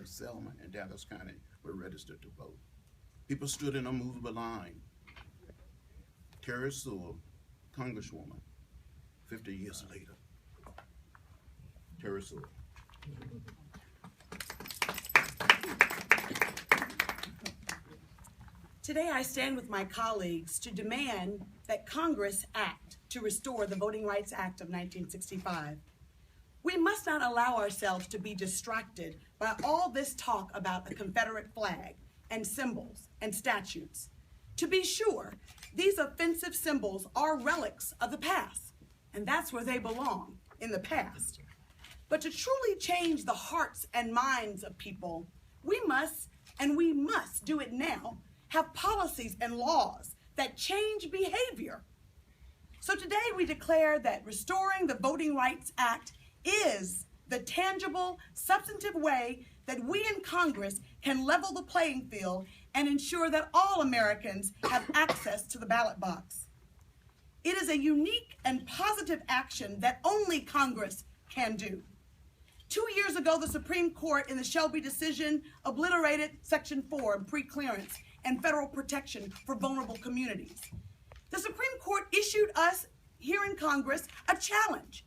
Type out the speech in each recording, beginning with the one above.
in Selma and Dallas County were registered to vote. People stood in a movable line. Terry Sewell, Congresswoman, 50 years later. Terry Sewell. Today I stand with my colleagues to demand that Congress act to restore the Voting Rights Act of 1965. We must not allow ourselves to be distracted by all this talk about a Confederate flag and symbols and statutes. To be sure, these offensive symbols are relics of the past, and that's where they belong, in the past. But to truly change the hearts and minds of people, we must do it now, have policies and laws that change behavior. So today we declare that restoring the Voting Rights Act is the tangible, substantive way that we in Congress can level the playing field and ensure that all Americans have access to the ballot box. It is a unique and positive action that only Congress can do. 2 years ago, the Supreme Court in the Shelby decision obliterated Section 4 in preclearance and federal protection for vulnerable communities. The Supreme Court issued us here in Congress a challenge.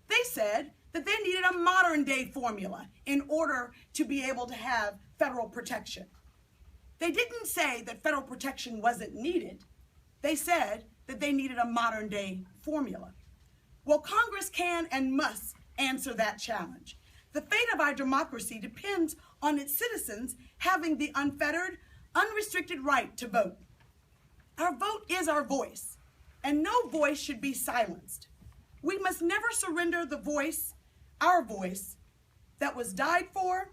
They said that they needed a modern day formula in order to be able to have federal protection. They didn't say that federal protection wasn't needed. They said that they needed a modern day formula. Well, Congress can and must answer that challenge. The fate of our democracy depends on its citizens having the unfettered, unrestricted right to vote. Our vote is our voice, and no voice should be silenced. We must never surrender the voice, our voice, that was died for,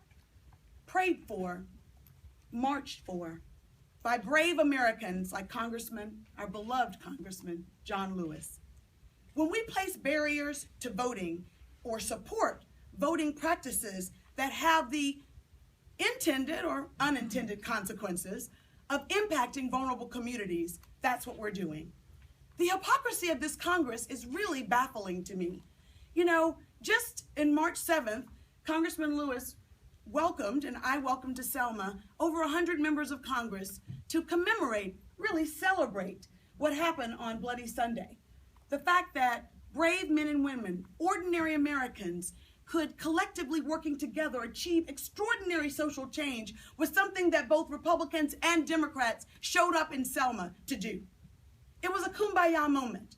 prayed for, marched for by brave Americans like our beloved Congressman, John Lewis. When we place barriers to voting or support voting practices that have the intended or unintended consequences of impacting vulnerable communities, that's what we're doing. The hypocrisy of this Congress is really baffling to me. You know, just in March 7th, Congressman Lewis welcomed, and I welcomed to Selma, over 100 members of Congress to commemorate, really celebrate what happened on Bloody Sunday. The fact that brave men and women, ordinary Americans, could collectively working together achieve extraordinary social change was something that both Republicans and Democrats showed up in Selma to do. It was a kumbaya moment.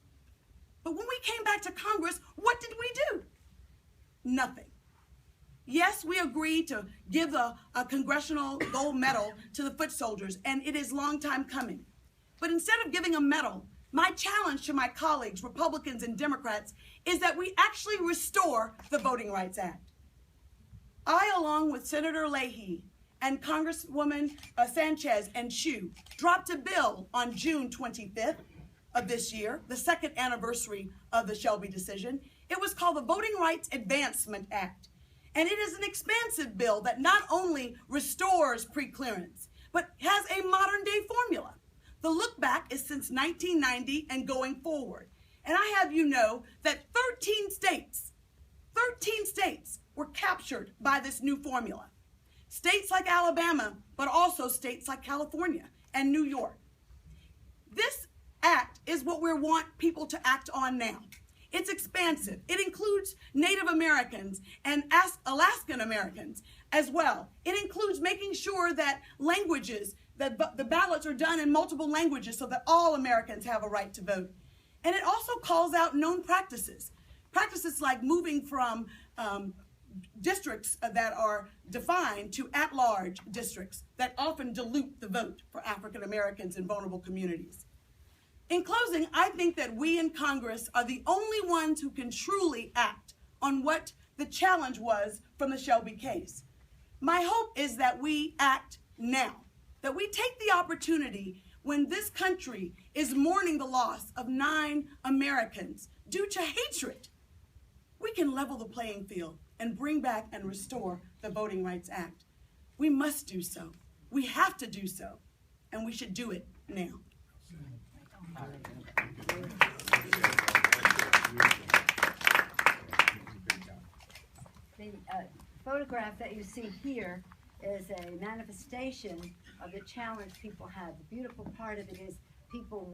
But when we came back to Congress, what did we do? Nothing. Yes, we agreed to give a congressional gold medal to the foot soldiers, and it is a long time coming. But instead of giving a medal, my challenge to my colleagues, Republicans and Democrats, is that we actually restore the Voting Rights Act. I, along with Senator Leahy and Congresswoman Sanchez and Chu, dropped a bill on June 25th of this year, the second anniversary of the Shelby decision. It was called the Voting Rights Advancement Act. And it is an expansive bill that not only restores preclearance, but has a modern day formula. The look back is since 1990 and going forward. And I have you know that 13 states were captured by this new formula. States like Alabama, but also states like California and New York. This act is what we want people to act on now. It's expansive. It includes Native Americans and Alaskan Americans as well. It includes making sure that the ballots are done in multiple languages so that all Americans have a right to vote. And it also calls out known practices. Practices like moving from districts that are defined to at-large districts that often dilute the vote for African Americans and vulnerable communities. In closing, I think that we in Congress are the only ones who can truly act on what the challenge was from the Shelby case. My hope is that we act now, that we take the opportunity when this country is mourning the loss of 9 Americans due to hatred. We can level the playing field and bring back and restore the Voting Rights Act. We must do so. We have to do so, and we should do it now. The photograph that you see here is a manifestation of the challenge people have. The beautiful part of it is people